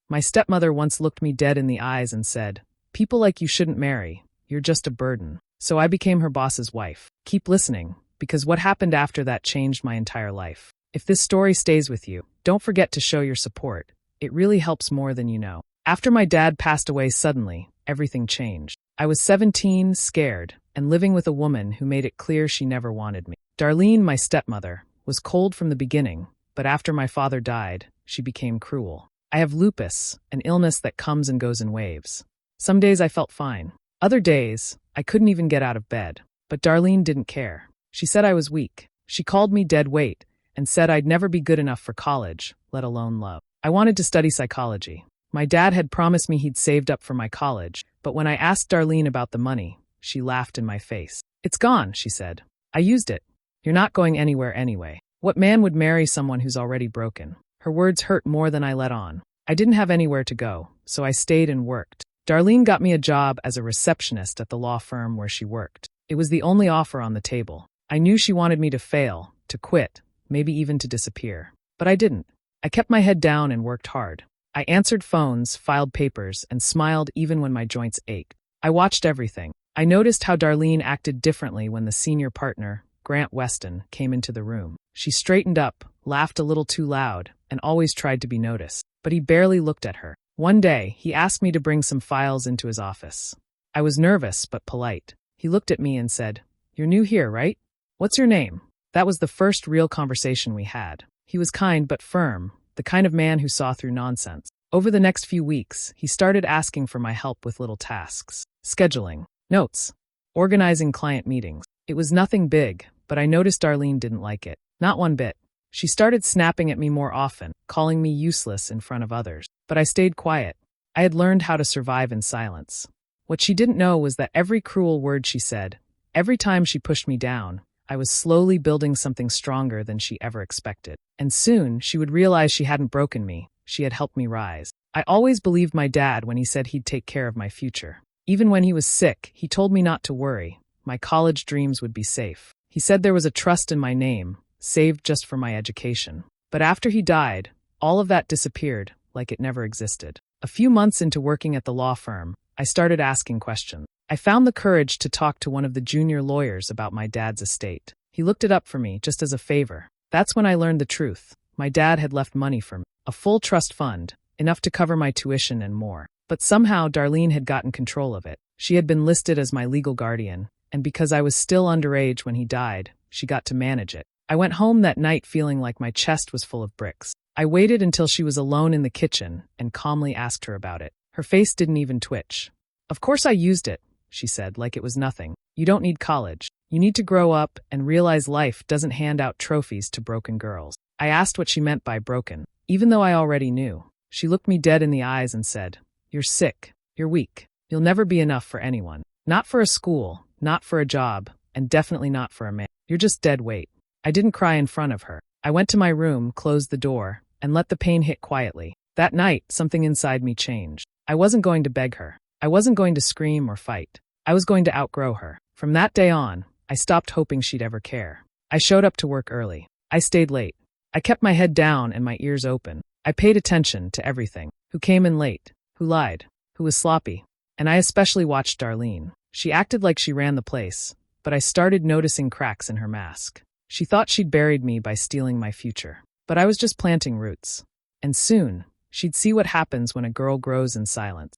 My stepmother once looked me dead in the eyes and said, "People like you shouldn't marry, you're just a burden." So I became her boss's wife. Keep listening, because what happened after that changed my entire life. If this story stays with you, don't forget to show your support. It really helps more than you know. After my dad passed away suddenly, everything changed. I was 17, scared, and living with a woman who made it clear she never wanted me. Darlene, my stepmother, was cold from the beginning, but after my father died, she became cruel. I have lupus, an illness that comes and goes in waves. Some days I felt fine. Other days, I couldn't even get out of bed. But Darlene didn't care. She said I was weak. She called me dead weight and said I'd never be good enough for college, let alone love. I wanted to study psychology. My dad had promised me he'd saved up for my college, but when I asked Darlene about the money, she laughed in my face. "It's gone," she said. "I used it. You're not going anywhere anyway. What man would marry someone who's already broken?" Her words hurt more than I let on. I didn't have anywhere to go, so I stayed and worked. Darlene got me a job as a receptionist at the law firm where she worked. It was the only offer on the table. I knew she wanted me to fail, to quit, maybe even to disappear. But I didn't. I kept my head down and worked hard. I answered phones, filed papers, and smiled even when my joints ached. I watched everything. I noticed how Darlene acted differently when the senior partner, Grant Weston, came into the room. She straightened up, laughed a little too loud, and always tried to be noticed. But he barely looked at her. One day, he asked me to bring some files into his office. I was nervous but polite. He looked at me and said, "You're new here, right? What's your name?" That was the first real conversation we had. He was kind but firm, the kind of man who saw through nonsense. Over the next few weeks, he started asking for my help with little tasks. Scheduling, notes, organizing client meetings. It was nothing big, but I noticed Darlene didn't like it. Not one bit. She started snapping at me more often, calling me useless in front of others. But I stayed quiet. I had learned how to survive in silence. What she didn't know was that every cruel word she said, every time she pushed me down, I was slowly building something stronger than she ever expected. And soon, she would realize she hadn't broken me. She had helped me rise. I always believed my dad when he said he'd take care of my future. Even when he was sick, he told me not to worry. My college dreams would be safe. He said there was a trust in my name, saved just for my education. But after he died, all of that disappeared, like it never existed. A few months into working at the law firm, I started asking questions. I found the courage to talk to one of the junior lawyers about my dad's estate. He looked it up for me, just as a favor. That's when I learned the truth. My dad had left money for me, a full trust fund, enough to cover my tuition and more. But somehow Darlene had gotten control of it. She had been listed as my legal guardian, and because I was still underage when he died, she got to manage it. I went home that night feeling like my chest was full of bricks. I waited until she was alone in the kitchen and calmly asked her about it. Her face didn't even twitch. "Of course I used it," she said, like it was nothing. "You don't need college. You need to grow up and realize life doesn't hand out trophies to broken girls." I asked what she meant by broken, even though I already knew. She looked me dead in the eyes and said, "You're sick. You're weak. You'll never be enough for anyone. Not for a school, not for a job, and definitely not for a man. You're just dead weight." I didn't cry in front of her. I went to my room, closed the door, and let the pain hit quietly. That night, something inside me changed. I wasn't going to beg her. I wasn't going to scream or fight. I was going to outgrow her. From that day on, I stopped hoping she'd ever care. I showed up to work early. I stayed late. I kept my head down and my ears open. I paid attention to everything. Who came in late? Who lied? Who was sloppy? And I especially watched Darlene. She acted like she ran the place, but I started noticing cracks in her mask. She thought she'd buried me by stealing my future. But I was just planting roots. And soon, she'd see what happens when a girl grows in silence.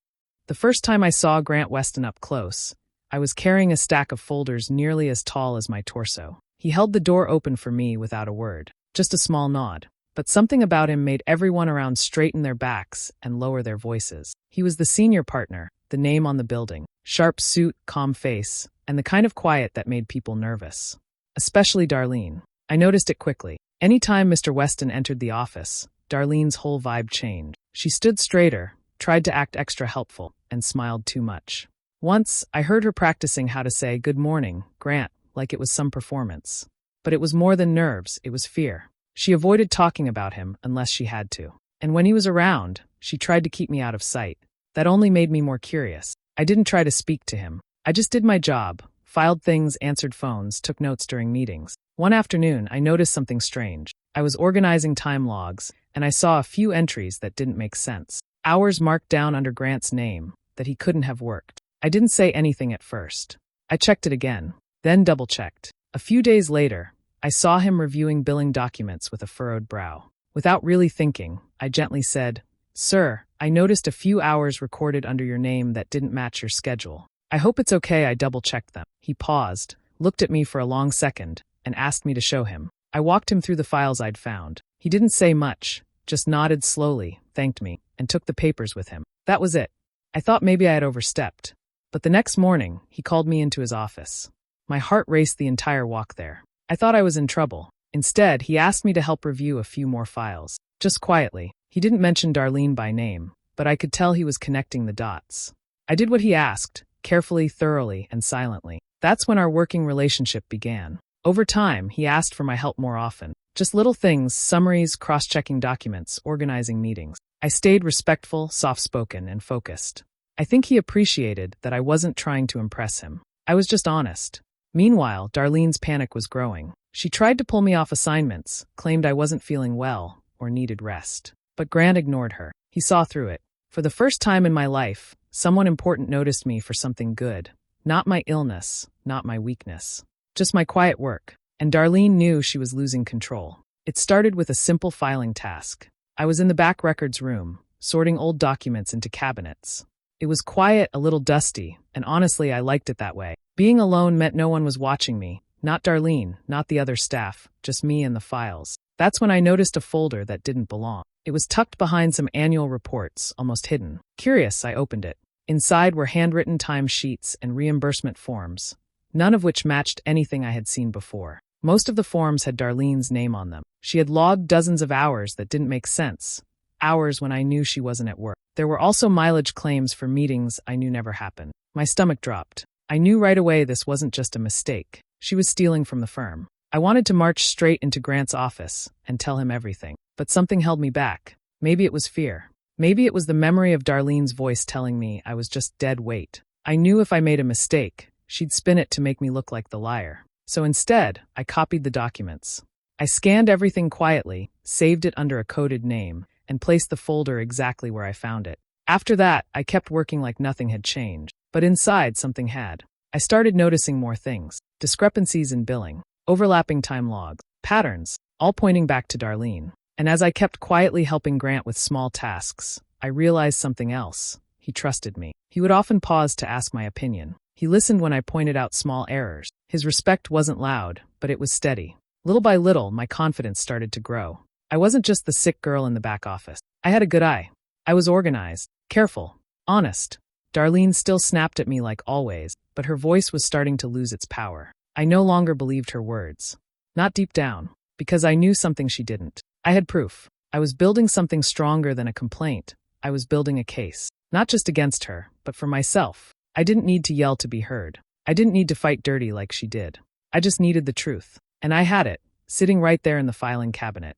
The first time I saw Grant Weston up close, I was carrying a stack of folders nearly as tall as my torso. He held the door open for me without a word, just a small nod. But something about him made everyone around straighten their backs and lower their voices. He was the senior partner, the name on the building, sharp suit, calm face, and the kind of quiet that made people nervous. Especially Darlene. I noticed it quickly. Anytime Mr. Weston entered the office, Darlene's whole vibe changed. She stood straighter, tried to act extra helpful, and smiled too much. Once, I heard her practicing how to say, "Good morning, Grant," like it was some performance. But it was more than nerves, it was fear. She avoided talking about him unless she had to. And when he was around, she tried to keep me out of sight. That only made me more curious. I didn't try to speak to him. I just did my job, filed things, answered phones, took notes during meetings. One afternoon, I noticed something strange. I was organizing time logs, and I saw a few entries that didn't make sense. Hours marked down under Grant's name that he couldn't have worked. I didn't say anything at first. I checked it again, then double-checked. A few days later, I saw him reviewing billing documents with a furrowed brow. Without really thinking, I gently said, "Sir, I noticed a few hours recorded under your name that didn't match your schedule. I hope it's okay I double-checked them." He paused, looked at me for a long second, and asked me to show him. I walked him through the files I'd found. He didn't say much, just nodded slowly, thanked me, and took the papers with him. That was it. I thought maybe I had overstepped. But the next morning, he called me into his office. My heart raced the entire walk there. I thought I was in trouble. Instead, he asked me to help review a few more files. Just quietly. He didn't mention Darlene by name, but I could tell he was connecting the dots. I did what he asked, carefully, thoroughly, and silently. That's when our working relationship began. Over time, he asked for my help more often. Just little things, summaries, cross-checking documents, organizing meetings. I stayed respectful, soft-spoken, and focused. I think he appreciated that I wasn't trying to impress him. I was just honest. Meanwhile, Darlene's panic was growing. She tried to pull me off assignments, claimed I wasn't feeling well or needed rest. But Grant ignored her. He saw through it. For the first time in my life, someone important noticed me for something good. Not my illness, not my weakness. Just my quiet work. And Darlene knew she was losing control. It started with a simple filing task. I was in the back records room, sorting old documents into cabinets. It was quiet, a little dusty, and honestly I liked it that way. Being alone meant no one was watching me. Not Darlene, not the other staff, just me and the files. That's when I noticed a folder that didn't belong. It was tucked behind some annual reports, almost hidden. Curious, I opened it. Inside were handwritten timesheets and reimbursement forms, none of which matched anything I had seen before. Most of the forms had Darlene's name on them. She had logged dozens of hours that didn't make sense. Hours when I knew she wasn't at work. There were also mileage claims for meetings I knew never happened. My stomach dropped. I knew right away this wasn't just a mistake. She was stealing from the firm. I wanted to march straight into Grant's office and tell him everything. But something held me back. Maybe it was fear. Maybe it was the memory of Darlene's voice telling me I was just dead weight. I knew if I made a mistake, she'd spin it to make me look like the liar. So instead, I copied the documents. I scanned everything quietly, saved it under a coded name, and placed the folder exactly where I found it. After that, I kept working like nothing had changed. But inside, something had. I started noticing more things. Discrepancies in billing, overlapping time logs, patterns, all pointing back to Darlene. And as I kept quietly helping Grant with small tasks, I realized something else. He trusted me. He would often pause to ask my opinion. He listened when I pointed out small errors. His respect wasn't loud, but it was steady. Little by little, my confidence started to grow. I wasn't just the sick girl in the back office. I had a good eye. I was organized, careful, honest. Darlene still snapped at me like always, but her voice was starting to lose its power. I no longer believed her words. Not deep down, because I knew something she didn't. I had proof. I was building something stronger than a complaint. I was building a case. Not just against her, but for myself. I didn't need to yell to be heard. I didn't need to fight dirty like she did. I just needed the truth. And I had it, sitting right there in the filing cabinet.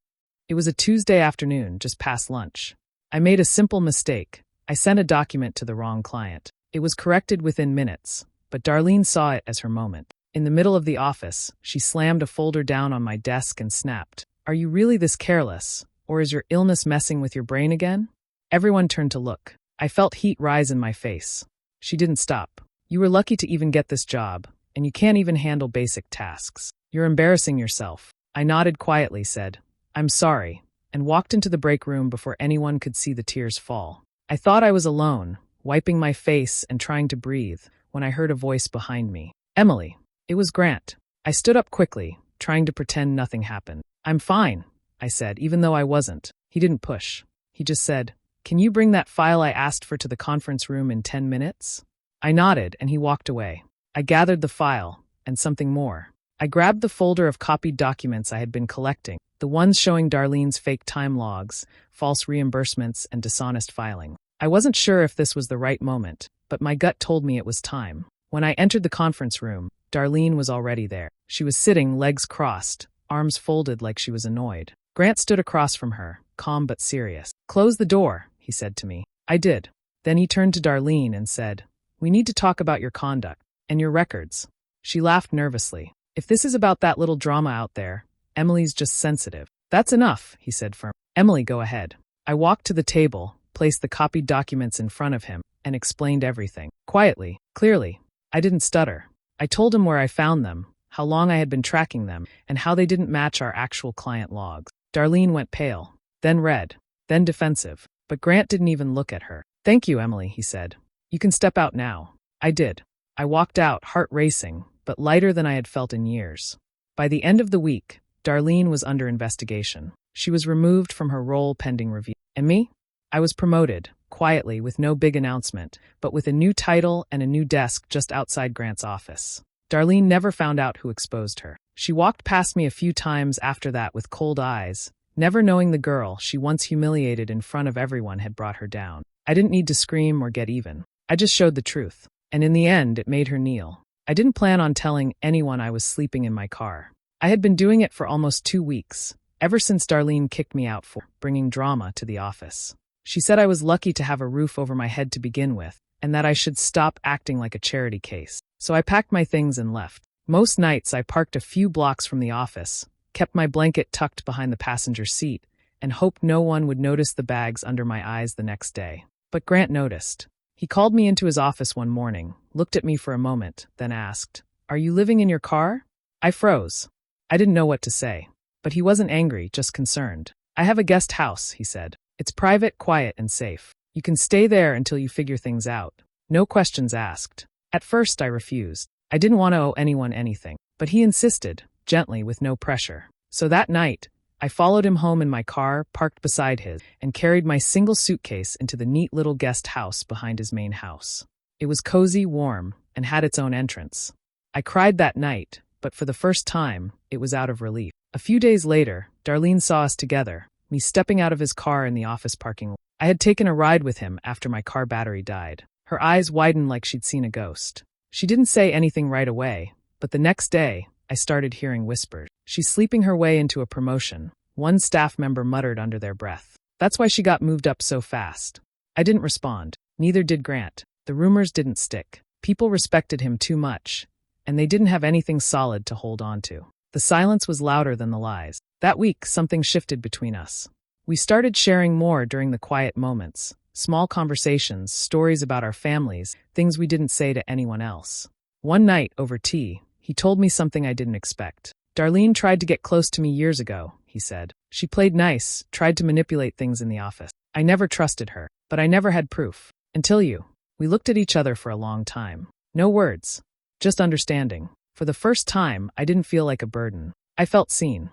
It was a Tuesday afternoon, just past lunch. I made a simple mistake. I sent a document to the wrong client. It was corrected within minutes, but Darlene saw it as her moment. In the middle of the office, she slammed a folder down on my desk and snapped, "Are you really this careless? Or is your illness messing with your brain again?" Everyone turned to look. I felt heat rise in my face. She didn't stop. "You were lucky to even get this job, and you can't even handle basic tasks. You're embarrassing yourself." I nodded quietly, said, "I'm sorry," and walked into the break room before anyone could see the tears fall. I thought I was alone, wiping my face and trying to breathe, when I heard a voice behind me. "Emily." It was Grant. I stood up quickly, trying to pretend nothing happened. "I'm fine," I said, even though I wasn't. He didn't push. He just said, "Can you bring that file I asked for to the conference room in 10 minutes? I nodded, and he walked away. I gathered the file, and something more. I grabbed the folder of copied documents I had been collecting, the ones showing Darlene's fake time logs, false reimbursements, and dishonest filing. I wasn't sure if this was the right moment, but my gut told me it was time. When I entered the conference room, Darlene was already there. She was sitting, legs crossed, arms folded like she was annoyed. Grant stood across from her, calm but serious. "Close the door," he said to me. I did. Then he turned to Darlene and said, "We need to talk about your conduct and your records." She laughed nervously. "If this is about that little drama out there, Emily's just sensitive." "That's enough," he said firmly. "Emily, go ahead." I walked to the table, placed the copied documents in front of him, and explained everything. Quietly, clearly. I didn't stutter. I told him where I found them, how long I had been tracking them, and how they didn't match our actual client logs. Darlene went pale, then red, then defensive. But Grant didn't even look at her. "Thank you, Emily," he said. "You can step out now." I did. I walked out, heart racing, but lighter than I had felt in years. By the end of the week, Darlene was under investigation. She was removed from her role pending review. And me? I was promoted, quietly, with no big announcement, but with a new title and a new desk just outside Grant's office. Darlene never found out who exposed her. She walked past me a few times after that with cold eyes, never knowing the girl she once humiliated in front of everyone had brought her down. I didn't need to scream or get even. I just showed the truth. And in the end, it made her kneel. I didn't plan on telling anyone I was sleeping in my car. I had been doing it for almost 2 weeks, ever since Darlene kicked me out for bringing drama to the office. She said I was lucky to have a roof over my head to begin with, and that I should stop acting like a charity case. So I packed my things and left. Most nights I parked a few blocks from the office, kept my blanket tucked behind the passenger seat, and hoped no one would notice the bags under my eyes the next day. But Grant noticed. He called me into his office one morning, looked at me for a moment, then asked, "Are you living in your car?" I froze. I didn't know what to say. But he wasn't angry, just concerned. "I have a guest house," he said. "It's private, quiet, and safe. You can stay there until you figure things out. No questions asked." At first I refused. I didn't want to owe anyone anything. But he insisted, gently, with no pressure. So that night, I followed him home in my car, parked beside his, and carried my single suitcase into the neat little guest house behind his main house. It was cozy, warm, and had its own entrance. I cried that night, but for the first time, it was out of relief. A few days later, Darlene saw us together, me stepping out of his car in the office parking lot. I had taken a ride with him after my car battery died. Her eyes widened like she'd seen a ghost. She didn't say anything right away, but the next day, I started hearing whispers. "She's sleeping her way into a promotion," one staff member muttered under their breath. "That's why she got moved up so fast." I didn't respond. Neither did Grant. The rumors didn't stick. People respected him too much, and they didn't have anything solid to hold on to. The silence was louder than the lies. That week, something shifted between us. We started sharing more during the quiet moments, small conversations, stories about our families, things we didn't say to anyone else. One night, over tea, he told me something I didn't expect. "Darlene tried to get close to me years ago," he said. "She played nice, tried to manipulate things in the office. I never trusted her, but I never had proof. Until you." We looked at each other for a long time. No words, just understanding. For the first time, I didn't feel like a burden. I felt seen.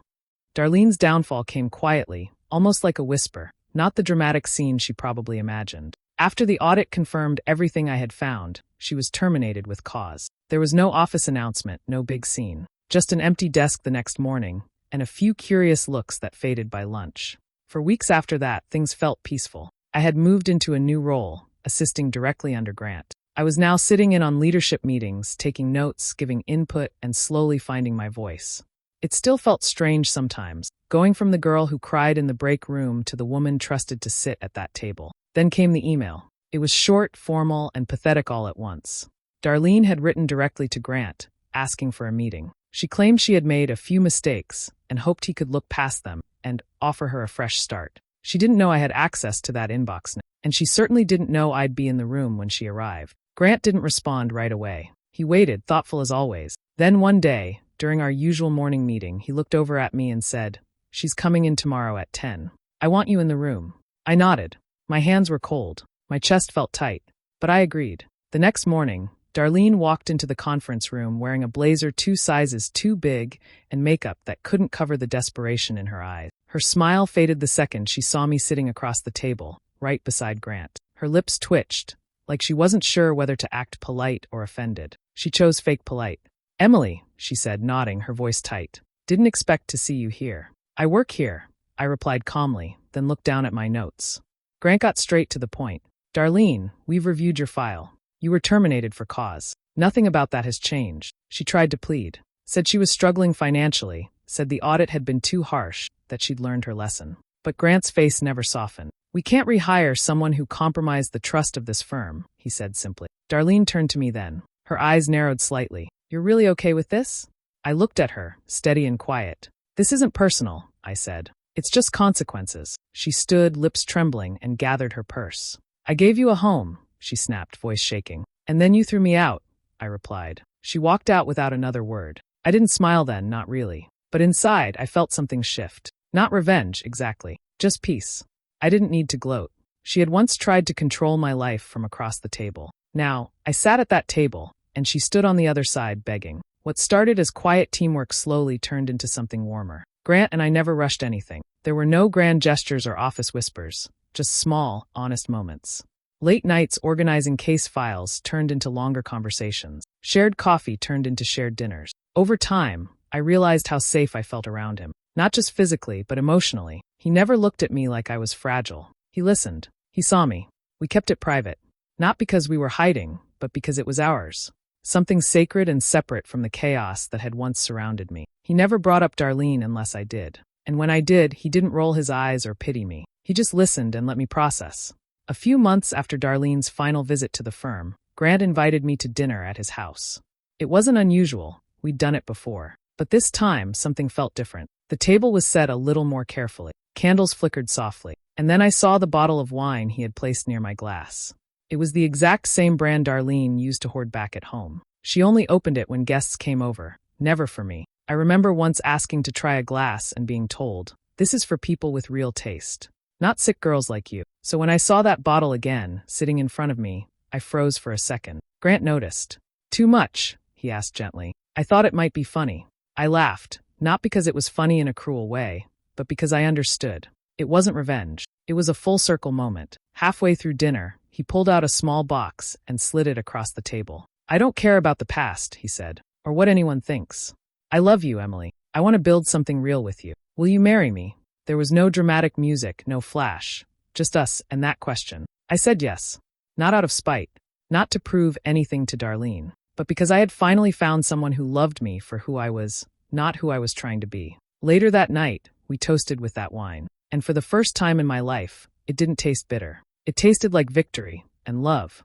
Darlene's downfall came quietly, almost like a whisper, not the dramatic scene she probably imagined. After the audit confirmed everything I had found, she was terminated with cause. There was no office announcement, no big scene. Just an empty desk the next morning, and a few curious looks that faded by lunch. For weeks after that, things felt peaceful. I had moved into a new role, assisting directly under Grant. I was now sitting in on leadership meetings, taking notes, giving input, and slowly finding my voice. It still felt strange sometimes, going from the girl who cried in the break room to the woman trusted to sit at that table. Then came the email. It was short, formal, and pathetic all at once. Darlene had written directly to Grant, asking for a meeting. She claimed she had made a few mistakes and hoped he could look past them and offer her a fresh start. She didn't know I had access to that inbox now, and she certainly didn't know I'd be in the room when she arrived. Grant didn't respond right away. He waited, thoughtful as always. Then one day, during our usual morning meeting, he looked over at me and said, "She's coming in tomorrow at 10. I want you in the room." I nodded. My hands were cold. My chest felt tight. But I agreed. The next morning, Darlene walked into the conference room wearing a blazer 2 sizes too big and makeup that couldn't cover the desperation in her eyes. Her smile faded the second she saw me sitting across the table, right beside Grant. Her lips twitched, like she wasn't sure whether to act polite or offended. She chose fake polite. "Emily," she said, nodding, her voice tight. "Didn't expect to see you here." "I work here," I replied calmly, then looked down at my notes. Grant got straight to the point. "Darlene, we've reviewed your file. You were terminated for cause. Nothing about that has changed." She tried to plead. Said she was struggling financially, said the audit had been too harsh, that she'd learned her lesson. But Grant's face never softened. "We can't rehire someone who compromised the trust of this firm," he said simply. Darlene turned to me then. Her eyes narrowed slightly. "You're really okay with this?" I looked at her, steady and quiet. "This isn't personal," I said. It's just consequences. She stood, lips trembling, and gathered her purse. I gave you a home, she snapped, voice shaking. And then you threw me out, I replied. She walked out without another word. I didn't smile then, not really. But inside, I felt something shift. Not revenge, exactly. Just peace. I didn't need to gloat. She had once tried to control my life from across the table. Now, I sat at that table, and she stood on the other side, begging. What started as quiet teamwork slowly turned into something warmer. Grant and I never rushed anything. There were no grand gestures or office whispers, just small, honest moments. Late nights organizing case files turned into longer conversations. Shared coffee turned into shared dinners. Over time, I realized how safe I felt around him. Not just physically, but emotionally. He never looked at me like I was fragile. He listened. He saw me. We kept it private. Not because we were hiding, but because it was ours. Something sacred and separate from the chaos that had once surrounded me. He never brought up Darlene unless I did. And when I did, he didn't roll his eyes or pity me. He just listened and let me process. A few months after Darlene's final visit to the firm, Grant invited me to dinner at his house. It wasn't unusual. We'd done it before. But this time, something felt different. The table was set a little more carefully. Candles flickered softly. And then I saw the bottle of wine he had placed near my glass. It was the exact same brand Darlene used to hoard back at home. She only opened it when guests came over, never for me. I remember once asking to try a glass and being told, "This is for people with real taste. Not sick girls like you." So when I saw that bottle again, sitting in front of me, I froze for a second. Grant noticed. "Too much?" he asked gently. I thought it might be funny. I laughed, not because it was funny in a cruel way, but because I understood. It wasn't revenge. It was a full-circle moment. Halfway through dinner, he pulled out a small box and slid it across the table. "I don't care about the past," he said, "or what anyone thinks. I love you, Emily. I want to build something real with you. Will you marry me?" There was no dramatic music, no flash, just us and that question. I said yes. Not out of spite, not to prove anything to Darlene, but because I had finally found someone who loved me for who I was, not who I was trying to be. Later that night, we toasted with that wine. And for the first time in my life, it didn't taste bitter. It tasted like victory and love.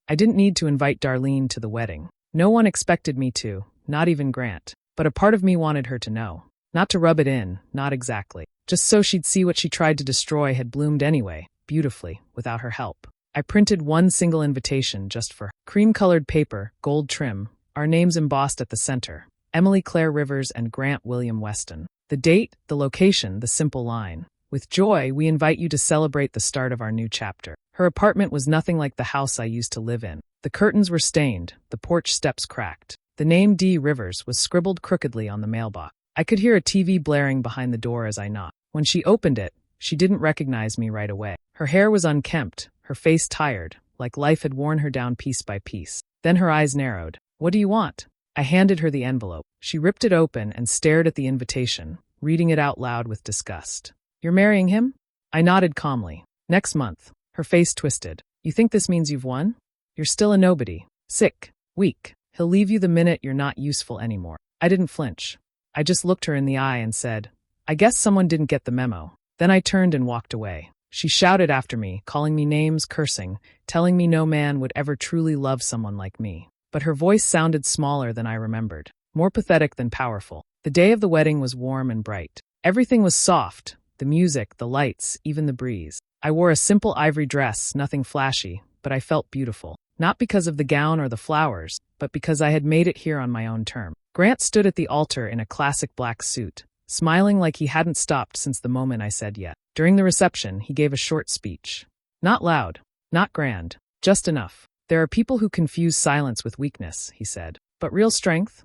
I didn't need to invite Darlene to the wedding. No one expected me to, not even Grant. But a part of me wanted her to know. Not to rub it in, not exactly. Just so she'd see what she tried to destroy had bloomed anyway, beautifully, without her help. I printed one single invitation just for her. Cream-colored paper, gold trim, our names embossed at the center. Emily Claire Rivers and Grant William Weston. The date, the location, the simple line. "With joy, we invite you to celebrate the start of our new chapter." Her apartment was nothing like the house I used to live in. The curtains were stained, the porch steps cracked. The name D. Rivers was scribbled crookedly on the mailbox. I could hear a TV blaring behind the door as I knocked. When she opened it, she didn't recognize me right away. Her hair was unkempt, her face tired, like life had worn her down piece by piece. Then her eyes narrowed. "What do you want?" I handed her the envelope. She ripped it open and stared at the invitation, reading it out loud with disgust. "You're marrying him?" I nodded calmly. "Next month." Her face twisted. "You think this means you've won? You're still a nobody. Sick. Weak. He'll leave you the minute you're not useful anymore." I didn't flinch. I just looked her in the eye and said, "I guess someone didn't get the memo." Then I turned and walked away. She shouted after me, calling me names, cursing, telling me no man would ever truly love someone like me. But her voice sounded smaller than I remembered, more pathetic than powerful. The day of the wedding was warm and bright. Everything was soft. The music, the lights, even the breeze. I wore a simple ivory dress, nothing flashy, but I felt beautiful. Not because of the gown or the flowers, but because I had made it here on my own term. Grant stood at the altar in a classic black suit, smiling like he hadn't stopped since the moment I said yes. During the reception, he gave a short speech. Not loud, not grand, just enough. "There are people who confuse silence with weakness," he said. "But real strength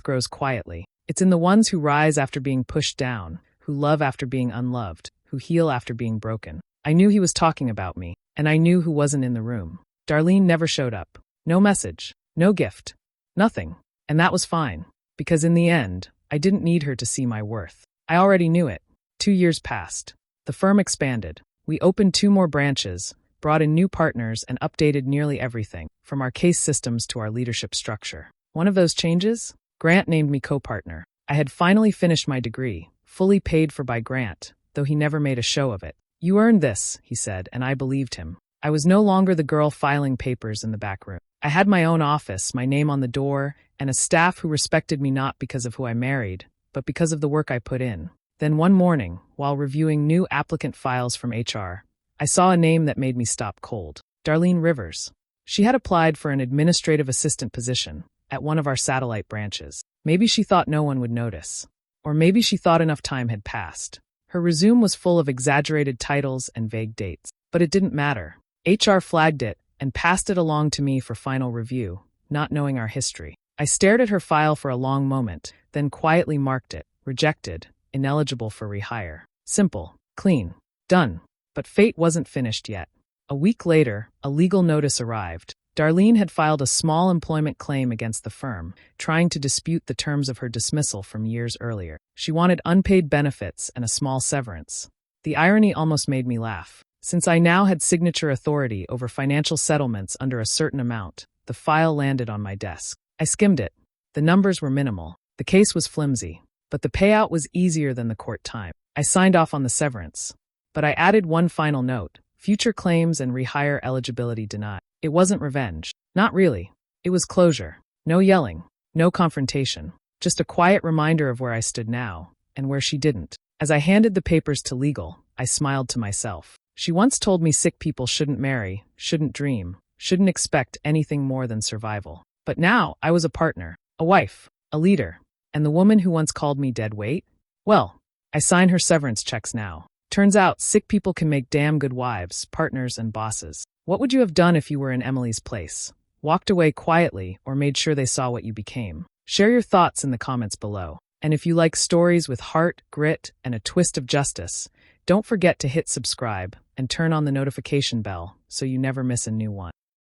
grows quietly. It's in the ones who rise after being pushed down, who love after being unloved, who heal after being broken." I knew he was talking about me, and I knew who wasn't in the room. Darlene never showed up. No message, no gift, nothing. And that was fine, because in the end, I didn't need her to see my worth. I already knew it. 2 years passed. The firm expanded. We opened 2 more branches, brought in new partners, and updated nearly everything, from our case systems to our leadership structure. One of those changes? Grant named me co-partner. I had finally finished my degree, fully paid for by Grant, though he never made a show of it. "You earned this," he said, and I believed him. I was no longer the girl filing papers in the back room. I had my own office, my name on the door, and a staff who respected me not because of who I married, but because of the work I put in. Then one morning, while reviewing new applicant files from HR, I saw a name that made me stop cold. Darlene Rivers. She had applied for an administrative assistant position at one of our satellite branches. Maybe she thought no one would notice. Or maybe she thought enough time had passed. Her resume was full of exaggerated titles and vague dates. But it didn't matter. HR flagged it and passed it along to me for final review, not knowing our history. I stared at her file for a long moment, then quietly marked it, rejected, ineligible for rehire. Simple, clean, done. But fate wasn't finished yet. A week later, a legal notice arrived. Darlene had filed a small employment claim against the firm, trying to dispute the terms of her dismissal from years earlier. She wanted unpaid benefits and a small severance. The irony almost made me laugh. Since I now had signature authority over financial settlements under a certain amount, the file landed on my desk. I skimmed it. The numbers were minimal. The case was flimsy, but the payout was easier than the court time. I signed off on the severance. But I added one final note: future claims and rehire eligibility denied. It wasn't revenge. Not really. It was closure. No yelling. No confrontation. Just a quiet reminder of where I stood now, and where she didn't. As I handed the papers to legal, I smiled to myself. She once told me sick people shouldn't marry, shouldn't dream, shouldn't expect anything more than survival. But now I was a partner, a wife, a leader, and the woman who once called me dead weight? Well, I sign her severance checks now. Turns out sick people can make damn good wives, partners, and bosses. What would you have done if you were in Emily's place? Walked away quietly or made sure they saw what you became? Share your thoughts in the comments below. And if you like stories with heart, grit, and a twist of justice, don't forget to hit subscribe and turn on the notification bell so you never miss a new one.